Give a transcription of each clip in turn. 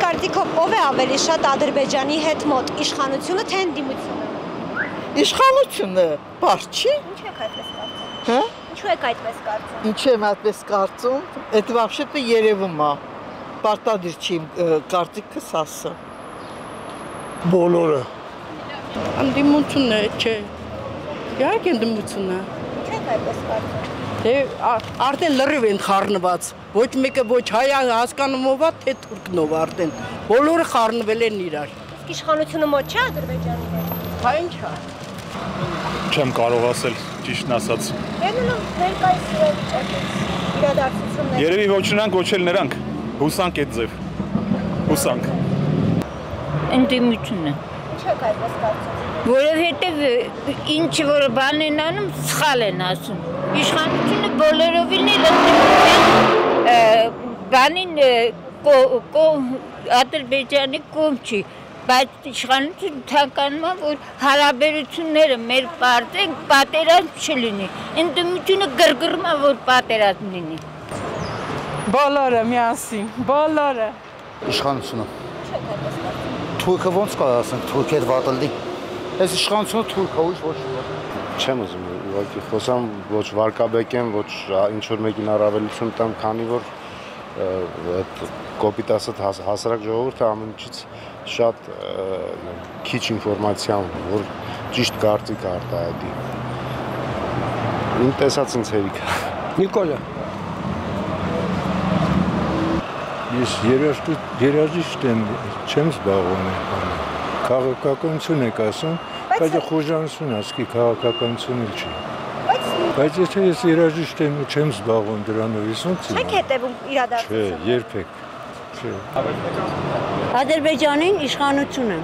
կարծիքով ով է ավելի շատ Ադրբեջանի հետ մոտ, իշխանությունը թե ընդդիմությունը։ Իշխանությունը, բարձ չի։ Ինչու եք այդպես կարծում։ Հա։ Ինչու եք այդպես կարծում։ Ինչու եմ այդպես կարծում։ Это вообще-то երևում է։ Պարտադիր չի կարծիքս ասը։ Բոլորը։ Ընդդիմությունն է, չէ։ Իհարկե ընդդիմությունն է։ Ինչու եք այդպես կարծում։ Դե արդեն լրիվ են խառնված։ Ոչ մեկը ոչ հայ հասկանումով է, թե թուրքնով արդեն։ Բոլորը խառնվել են իրար։ Իսկ իշխանությունը մոտ չէ Ադրբեջանի հետ։ Հա ինչ է։ Չեմ կարող ասել, ճիշտն ասած։ Ելնում ներկայիս իրադարձություններ։ Երևի ոչ նրանք, ոչ էլ նրանք։ Հուսանք այդ ձև։ Հուսանք։ Ընդդիմությունը։ Ինչու եք այդպես կարծում։ Որովհետև ինչ որ բան են անում, սխալ են ասում։ Իշխանությունը բոլորովին էլ բանին Ադրբեջանի կողմ չի, բայց իշխանությունը ցանկանում է, որ հարաբերությունները մեր պարտենք, պատերազմ չլինի։ Ընդդիմությունը գրգռում է, որ պատերազմ լինի։ Բոլորը միասին, բոլորը։ Իշխանությունը։ Թուրքը ոնց կարող ասենք, թուրքը հետ վատալի։ Այս իշխանությունը թուրքը ոչ ոք։ Չեմ ուզում ուղղակի խոսամ ոչ վարկաբեկեմ, ոչ ինչ որ մեկին առավելություն տամ, քանի որ այդ կոպիտ ասած հասարակ ժողովուրդը ամեն ինչից շատ քիչ ինֆորմացիա ունի, որ ճիշտ կարծիք արտահայտի։ Իմ տեսած ինձ հերիք։ Նիկոլա։ Ես երաժիշտ եմ, չեմ զբաղվում եմ։ Քաղաքականություն եք ասում, բայց խոժանություն ասկի քաղաքականություն էլ չի։ Բայց եթե ես երաժիշտ եմ ու չեմ զբաղվում դրանով, ես ոնց եմ։ Չեք հետևում իրադարձություններին։ Չէ, երբեք։ Չէ։ Ադրբեջանին իշխանությունը։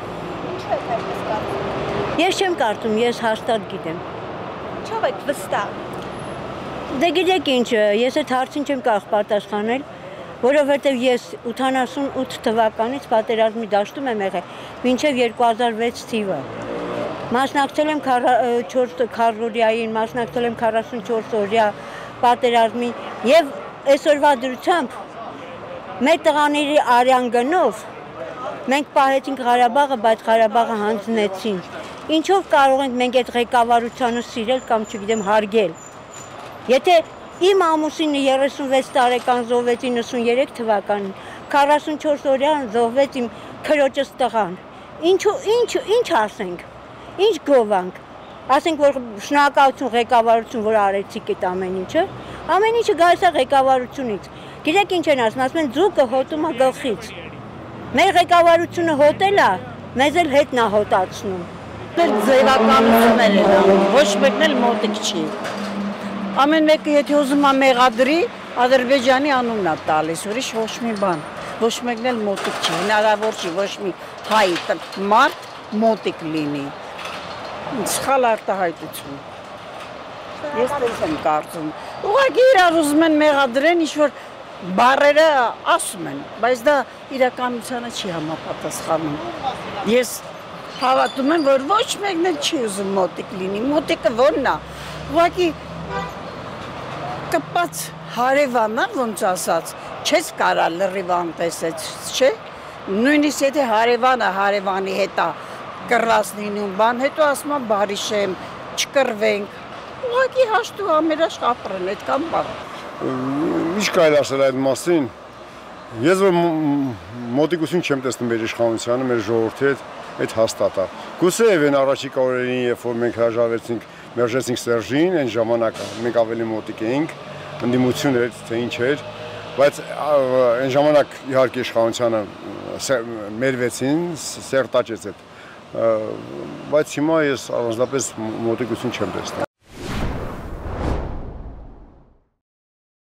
Ինչու եք այդպես կարծում։ Ես չեմ կարծում, ես հաստատ գիտեմ։ Ինչով եք վստահ։ Դե գիտեք ինչ, ես այդ հարցին չեմ կարող պատասխանել, որովհետև ես 88 թվականից պատերազմի դաշտում եմ եղել, մինչև 2006 թիվը։ Մասնակցել եմ 4 քարորիային, մասնակցել եմ 44 օրյա պատերազմի եւ այսօրվա դրությամբ մեր տղաների արյան գնով մենք պահեցինք Ղարաբաղը, բայց Ղարաբաղը հանձնեցին։ Ինչով կարող ենք մենք այդ ղեկավարությանը սիրել կամ չգիտեմ հարգել։ Եթե իմ ամուսինը 36 տարեկան զոհվեց 93 թվականին, 44 օրյան զոհվեց իմ քրոջս տղան։ Ինչ ասենք։ Ինչ գովանք։ Ասենք որ շնորհակալություն ղեկավարություն, որ արեցիք այդ ամեն ինչը գալիս է ղեկավարությունից։ Գիտեք ինչ են ասում են ձուկը հոտում է գլխից։ Մեր ղեկավարությունը հոտել է, մեզ էլ հետն է հոտացնում։ Մեր ձևականություններ են, ոչ մեկն էլ մոտիկ չի։ Ամեն մեկը եթե ուզում է մեղադրի, Ադրբեջանի անունն է տալիս, ուրիշ ոչ մի բան, ոչ մեկն էլ մոտիկ չի, հնարավոր չի ոչ մի հայ մարդ մոտիկ լինի։ Սխալ արտահայտություն։ Ես դες եմ կարծում։ Ուղղակի իրար ուզում են մեղադրեն, ինչ որ բառերը ասում են, բայց դա իրականությանը չի համապատասխանում։ Ես հավատում եմ, որ ոչ մեկն էլ չի ուզում մոտիկ լինի, մոտիկը ո՞րն է։ Ուղղակի կպած հարևանն է, ոնց ասած, չես կարա լրիվ անտեսեց, չէ։ Նույնիսկ եթե հարևանը հարևանի հետ է կռված լինում, բան հետո ասում է բարի շեմ, չկռվենք։ Ուղղակի հաշտու համերաշխ ապրեն, այդքան բան։ Ինչ կարելի ասել այդ մասին։ Ես որ մոտիկություն չեմ տեսնում մեր իշխանությանը, մեր ժողովրդի հետ, այդ հաստատ է։ Գուցեև այն առաջիկա օրերին, երբ որ մենք հրաժարվեցինք, մերժեցինք Սերժին, այն ժամանակ մենք ավելի մոտիկ էինք, ընդդիմություն էր, թե ինչ էր, բայց այն ժամանակ իհարկե իշխանությանը մերվեցին, սերտաճեց այդ, բայց հիմա ես առանձնապես մոտիկություն չեմ տեսնում։